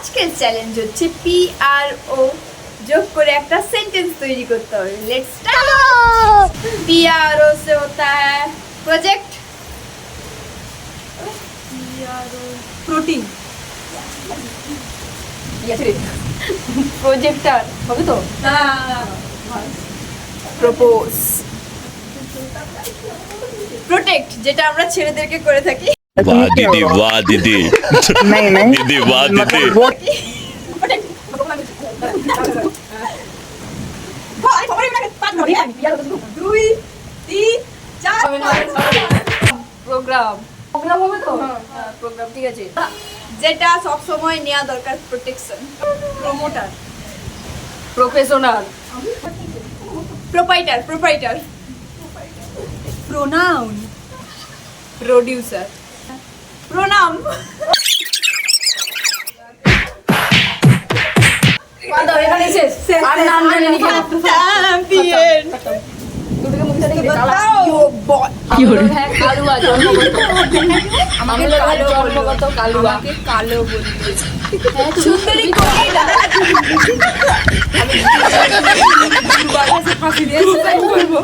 আজকের চ্যালেঞ্জ হচ্ছে P R ও যোগ করে একটা सेंटेंस তৈরি করতে হবে। Let's start. P R O से होता है प्रोजेक्ट, প্রোটিন प्रोजेक्टर হবে তো? प्रपोज, प्रोटेक्ट যেটা আমরা ছেলেদেরকে করে থাকি। वाह दीदी वाह दीदी नहीं नहीं दीदी वाह दीदी দুই তিন চার প্রোগ্রাম প্রোগ্রাম হবে তো? প্রোগ্রাম ঠিক আছে, যেটা সব সময় নেওয়া দরকার protection. Promoter professional, proprietor proprietor, pronoun producer, প্রোনাম, এখানে শেষ আর নাম জানি না চ্যাম্পিয়ন। দুটোকে মুখে থেকে बताओ बॉय কি হলো? হ্যাঁ কালুয়া জন্মগত আমাকে কালো জন্মগত কালুয়া আমাকে কালো বলবে। হ্যাঁ সুন্দরী কোকিলা আমি ফাঁসি দিয়ে সুসাইড করবো।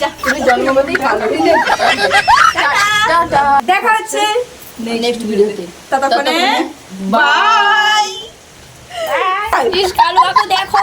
যা তুমি জন্মগতই কালো। টাটা দেখা হচ্ছে নেক্সট ভিডিওতে। ততক্ষণে বাই। ইস কালুয়া को देखो